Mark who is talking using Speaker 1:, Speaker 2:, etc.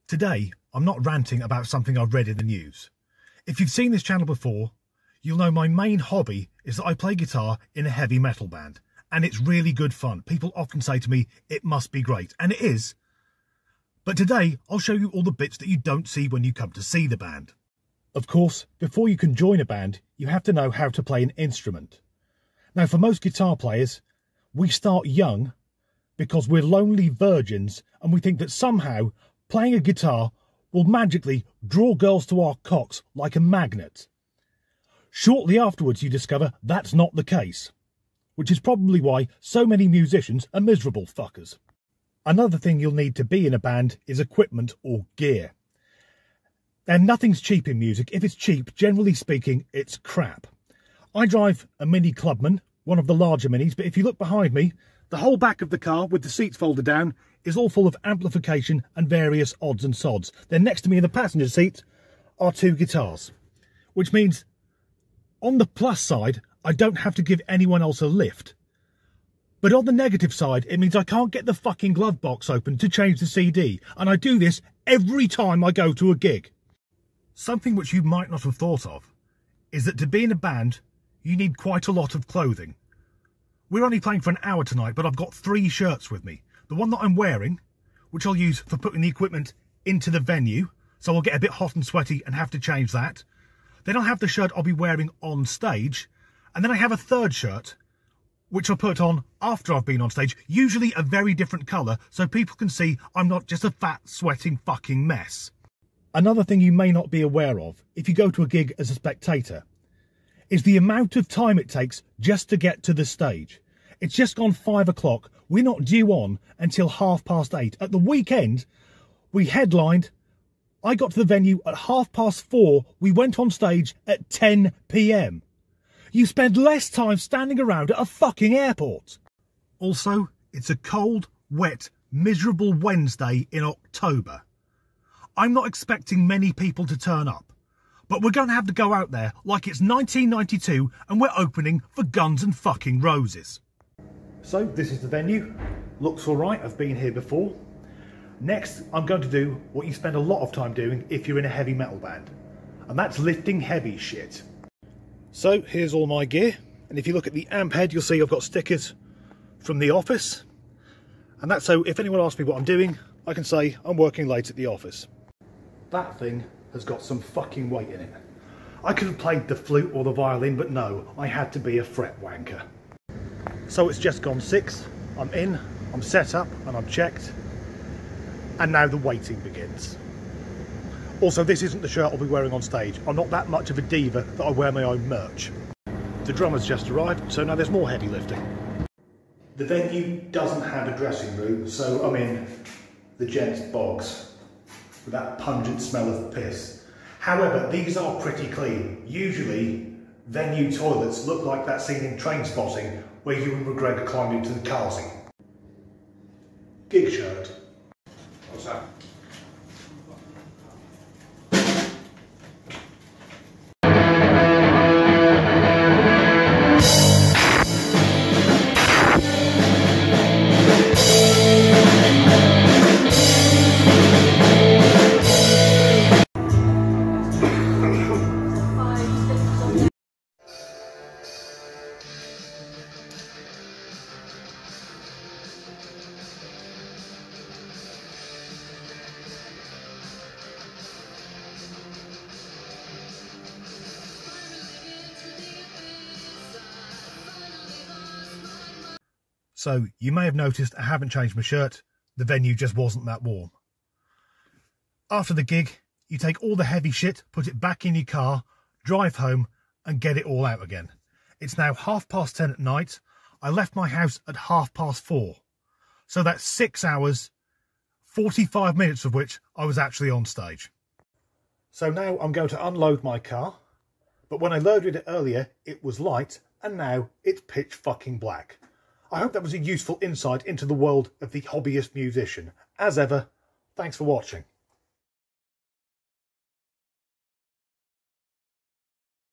Speaker 1: Today, I'm not ranting about something I've read in the news. If you've seen this channel before, you'll know my main hobby is that I play guitar in a heavy metal band, and it's really good fun. People often say to me, it must be great, and it is. But today, I'll show you all the bits that you don't see when you come to see the band. Of course, before you can join a band, you have to know how to play an instrument. Now, for most guitar players, we start young because we're lonely virgins and we think that somehow playing a guitar will magically draw girls to our cocks like a magnet. Shortly afterwards, you discover that's not the case, which is probably why so many musicians are miserable fuckers. Another thing you'll need to be in a band is equipment or gear. And nothing's cheap in music. If it's cheap, generally speaking, it's crap. I drive a Mini Clubman, one of the larger Minis, but if you look behind me, the whole back of the car with the seats folded down is all full of amplification and various odds and sods. Then next to me in the passenger seat are two guitars, which means on the plus side, I don't have to give anyone else a lift. But on the negative side, it means I can't get the fucking glove box open to change the CD. And I do this every time I go to a gig. Something which you might not have thought of is that to be in a band, you need quite a lot of clothing. We're only playing for an hour tonight, but I've got 3 shirts with me. The one that I'm wearing, which I'll use for putting the equipment into the venue, so I'll get a bit hot and sweaty and have to change that. Then I'll have the shirt I'll be wearing on stage. And then I have a third shirt, which I'll put on after I've been on stage, usually a very different colour, so people can see I'm not just a fat, sweating fucking mess. Another thing you may not be aware of, if you go to a gig as a spectator, is the amount of time it takes just to get to the stage. It's just gone 5 o'clock. We're not due on until 8:30. At the weekend, we headlined. I got to the venue at 4:30. We went on stage at 10 PM. You spend less time standing around at a fucking airport. Also, it's a cold, wet, miserable Wednesday in October. I'm not expecting many people to turn up, but we're going to have to go out there like it's 1992 and we're opening for Guns N' fucking Roses. So this is the venue. Looks all right. I've been here before. Next, I'm going to do what you spend a lot of time doing if you're in a heavy metal band, and that's lifting heavy shit. So here's all my gear, and if you look at the amp head, you'll see I've got stickers from the office, and that's so if anyone asks me what I'm doing, I can say I'm working late at the office. That thing has got some fucking weight in it. I could have played the flute or the violin, but no, I had to be a fret wanker. So it's just gone 6, I'm in, I'm set up, and I'm checked, and now the waiting begins. Also, this isn't the shirt I'll be wearing on stage. I'm not that much of a diva that I wear my own merch. The drummer's just arrived, so now there's more heavy lifting. The venue doesn't have a dressing room, so I'm in the gents' bogs with that pungent smell of piss. However, these are pretty clean. Usually, venue toilets look like that scene in Trainspotting where Ewan McGregor climbed into the Carsey. Gig shirt. What's that? So, you may have noticed I haven't changed my shirt. The venue just wasn't that warm. After the gig, you take all the heavy shit, put it back in your car, drive home, and get it all out again. It's now 10:30 at night. I left my house at 4:30. So that's 6 hours, 45 minutes of which I was actually on stage. So now I'm going to unload my car. But when I loaded it earlier, it was light, and now it's pitch fucking black. I hope that was a useful insight into the world of the hobbyist musician. As ever, thanks for watching.